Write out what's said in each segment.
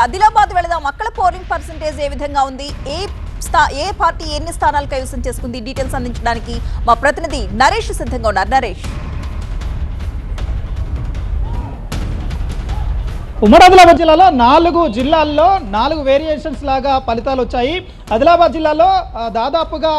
ఆదిలాబాద్ వెళదాం. అక్కడ polling percentage ఏ విధంగా ఉంది, ఏ పార్టీ ఎన్ని స్థానాలు కైవసం చేసుకుంది, డీటెయిల్స్ అందించడానికి మా ప్రతినిధి నరేష్ సిద్ధంగా ఉన్నారు. నరేష్, ఉమ్మడి ఆదిలాబాద్ జిల్లాలో 4 జిల్లాల్లో 4 వేరియేషన్స్ లాగా ఫలితాలు వచ్చాయి. ఆదిలాబాద్ జిల్లాలో దాదాపుగా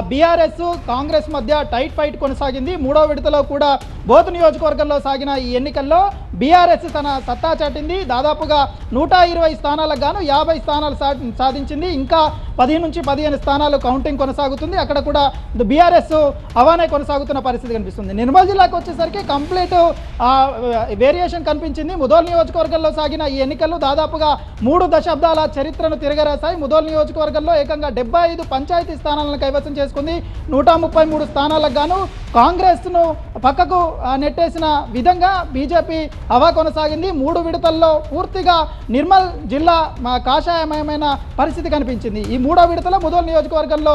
బీఆర్ఎస్ కాంగ్రెస్ మధ్య టైట్ ఫైట్ కొనసాగింది. 3వ విడతలో కూడా బోత్ నియోజకవర్గంలో సాగిన ఈ ఎన్నికల్లో బీఆర్ఎస్ తన సత్తా చాటింది. దాదాపుగా 120 స్థానాలకు గాను 50 స్థానాలు సాధించింది. ఇంకా 10 నుంచి 15 స్థానాలు కౌంటింగ్ కొనసాగుతుంది. అక్కడ కూడా బీఆర్ఎస్ హవానే కొనసాగుతున్న పరిస్థితి కనిపిస్తుంది. నిర్మల్ జిల్లాకు వచ్చేసరికి కంప్లీట్ వేరియేషన్ కనిపించింది. ముదోల్ నియోజకవర్గంలో సాగిన ఈ ఎన్నికలు దాదాపుగా 3 దశాబ్దాల చరిత్రను తిరగరాశాయి. ముదోల్ నియోజకవర్గంలో ఏకంగా 75 పంచాయతీ స్థానాలను కైవసం చేసుకుంది. 133 స్థానాలకు గాను కాంగ్రెస్ను పక్కకు నెట్టేసిన విధంగా బీజేపీ హవా కొనసాగింది. 3 విడతల్లో పూర్తిగా నిర్మల్ జిల్లా కాషాయమయమైన పరిస్థితి కనిపించింది. ఈ 3వ విడతలో ముదోల్ నియోజకవర్గంలో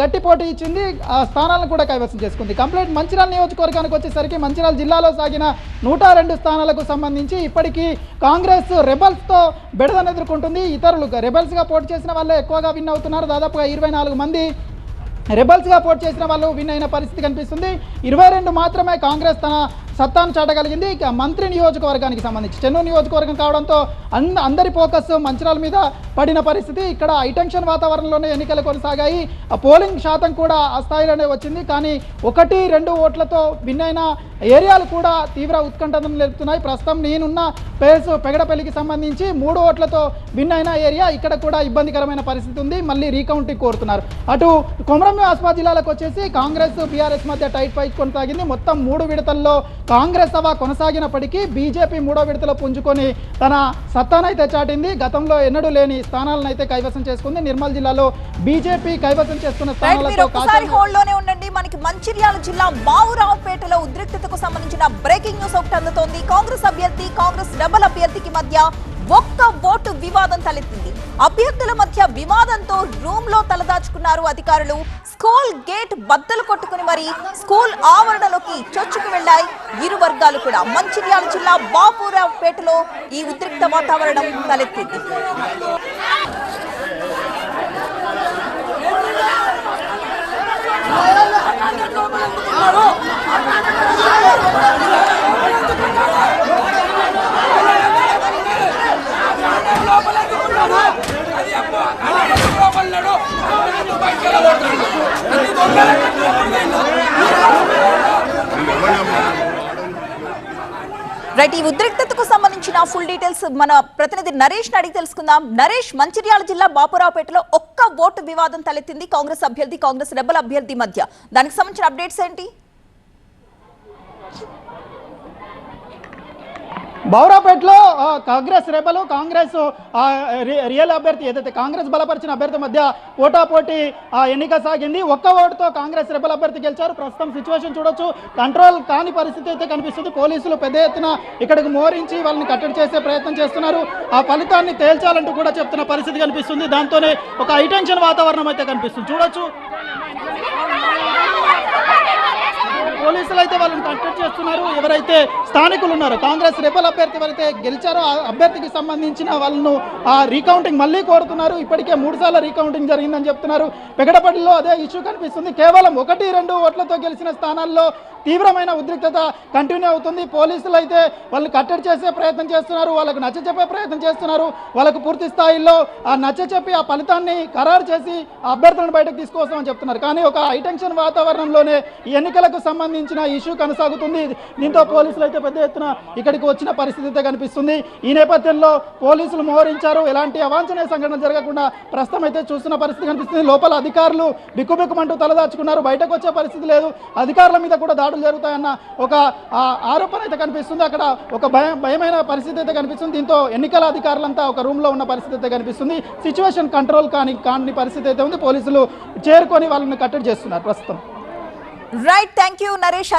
గట్టి పోటీ ఇచ్చింది. ఆ స్థానాలను కూడా కైవసం చేసుకుంది. కంప్లీట్ మంచిర్యాల నియోజకవర్గానికి వచ్చేసరికి మంచిర్యాల జిల్లాలో సాగిన 102 స్థానాలకు సంబంధించి ఇప్పటికీ కాంగ్రెస్ రెబల్స్తో బెడదను ఎదుర్కొంటుంది. ఇతరులు రెబల్స్గా పోటీ చేసిన వాళ్ళే ఎక్కువగా విన్ అవుతున్నారు. దాదాపుగా 24 మంది రెబల్స్గా పోటీ చేసిన వాళ్ళు విన్ అయిన పరిస్థితి కనిపిస్తుంది. 22 మాత్రమే కాంగ్రెస్ తన సత్తాను చాటగలిగింది. ఇక మంత్రి నియోజకవర్గానికి సంబంధించి చెన్నూరు నియోజకవర్గం కావడంతో అందరి ఫోకస్ మంచిర్యాల మీద పడిన పరిస్థితి. ఇక్కడ హైటెన్షన్ వాతావరణంలోనే ఎన్నికలు కొనసాగాయి. పోలింగ్ శాతం కూడా ఆ స్థాయిలోనే వచ్చింది. కానీ 1-2 ఓట్లతో విన్ అయిన ఏరియాలు కూడా తీవ్ర ఉత్కంఠను నిలుపుతున్నాయి. ప్రస్తుతం నేనున్న ప్లేస్ పెగడపల్లికి సంబంధించి 3 ఓట్లతో విన్ అయిన ఏరియా. ఇక్కడ కూడా ఇబ్బందికరమైన పరిస్థితి ఉంది. మళ్ళీ రీకౌంటింగ్ కోరుతున్నారు. అటు కొమరం ఆసిఫాబాద్ జిల్లాలకు వచ్చేసి కాంగ్రెస్ బీఆర్ఎస్ మధ్య టైట్ ఫైట్ కొనసాగింది. మొత్తం 3 విడతల్లో కాంగ్రెస్ హవా కొనసాగినప్పటికీ బీజేపీ 3వ విడతలో పుంజుకొని తన సత్తానైతే చాటింది. గతంలో ఎన్నడూ లేని స్థానాలను అయితే కైవసం చేసుకుంది. నిర్మల్ జిల్లాలో బీజేపీ కైవసం చేసుకున్న స్థానాలతో ఉండండి. మనకి మంచిర్యాల జిల్లా బావురావుపేటలో ఉద్రిక్తతకు సంబంధించిన బ్రేకింగ్ న్యూస్ ఒకటి అందుతోంది. కాంగ్రెస్ అభ్యర్థి, కాంగ్రెస్ రెబల్ అభ్యర్థికి మధ్య ఒక్క ఓటు వివాదం తలెత్తింది. అభ్యర్థుల మధ్య వివాదంతో రూమ్ లో తలదాచుకున్నారు అధికారులు. స్కూల్ గేట్ బద్దలు కొట్టుకుని మరి స్కూల్ ఆవరణలోకి చొచ్చుకు వెళ్లాయి ఇరు వర్గాలు కూడా. మంచిర్యాల జిల్లా బాపురావుపేటలో ఈ ఉద్రిక్త వాతావరణం తలెత్తింది. రైట్, ఈ ఉద్రిక్తతకు సంబంధించిన ఫుల్ డీటెయిల్స్ మన ప్రతినిధి నరేష్ అడిగి తెలుసుకుందాం. నరేష్, మంచిర్యాల జిల్లా బాపురావుపేటలో ఒక్క ఓటు వివాదం తలెత్తింది కాంగ్రెస్ అభ్యర్థి, కాంగ్రెస్ రెబల్ అభ్యర్థి మధ్య. దానికి సంబంధించిన అప్డేట్స్ ఏంటి? బౌరాపేటలో కాంగ్రెస్ రెబలు, కాంగ్రెస్ రియల్ అభ్యర్థి, ఏదైతే కాంగ్రెస్ బలపరిచిన అభ్యర్థి మధ్య పోటాపోటీ ఎన్నిక సాగింది. ఒక్క ఓటుతో కాంగ్రెస్ రెబల్ అభ్యర్థి గెలిచారు. ప్రస్తుతం సిచ్యువేషన్ చూడొచ్చు, కంట్రోల్ కాని పరిస్థితి అయితే కనిపిస్తుంది. పోలీసులు పెద్ద ఎత్తున ఇక్కడికి మోరించి వాళ్ళని కట్టడి చేసే ప్రయత్నం చేస్తున్నారు. ఆ ఫలితాన్ని తేల్చాలంటూ కూడా చెప్తున్న పరిస్థితి కనిపిస్తుంది. దాంతోనే ఒక హైటెన్షన్ వాతావరణం అయితే కనిపిస్తుంది. చూడొచ్చు, పోలీసులు అయితే వాళ్ళని కట్టడి చేస్తున్నారు. ఎవరైతే స్థానికులు ఉన్నారో కాంగ్రెస్ రెబల్ అభ్యర్థి ఎవరైతే గెలిచారో ఆ అభ్యర్థికి సంబంధించిన వాళ్ళను రీకౌంటింగ్ మళ్ళీ కోరుతున్నారు. ఇప్పటికే 3 సార్లు రీకౌంటింగ్ జరిగిందని చెప్తున్నారు. పెగడపల్లిలో అదే ఇష్యూ కనిపిస్తుంది. కేవలం 1-2 ఓట్లతో గెలిచిన స్థానాల్లో తీవ్రమైన ఉద్రిక్తత కంటిన్యూ అవుతుంది. పోలీసులు అయితే వాళ్ళని కట్టడి చేసే ప్రయత్నం చేస్తున్నారు. వాళ్ళకు నచ్చచెప్పే ప్రయత్నం చేస్తున్నారు. వాళ్ళకు పూర్తి స్థాయిలో నచ్చచెప్పి ఆ ఫలితాన్ని ఖరారు చేసి అభ్యర్థులను బయటకు తీసుకొస్తామని చెప్తున్నారు. కానీ ఒక హైటెన్షన్ వాతావరణంలోనే ఈ ఎన్నికలకు సంబంధించిన ఇష్యూ కొనసాగుతుంది. దీంతో పోలీసులు అయితే పెద్ద ఎత్తున ఇక్కడికి వచ్చిన పరిస్థితి అయితే కనిపిస్తుంది. ఈ నేపథ్యంలో పోలీసులు మోహరించారు. ఎలాంటి అవాంఛనీయ సంఘటన జరగకుండా ప్రస్తుతం అయితే చూస్తున్న పరిస్థితి కనిపిస్తుంది. లోపల అధికారులు బిక్కుబిక్కుమంటూ తలదాచుకున్నారు. బయటకు వచ్చే పరిస్థితి లేదు. అధికారుల మీద కూడా దాడులు జరుగుతాయన్న ఒక ఆరోపణ అయితే కనిపిస్తుంది. అక్కడ ఒక భయమైన పరిస్థితి అయితే కనిపిస్తుంది. దీంతో ఎన్నికల అధికారులంతా ఒక రూమ్ లో ఉన్న పరిస్థితి అయితే కనిపిస్తుంది. సిచ్యువేషన్ కంట్రోల్ కాని పరిస్థితి అయితే ఉంది. పోలీసులు చేరుకొని వాళ్ళని కట్టడి చేస్తున్నారు ప్రస్తుతం. Right, thank you Naresh.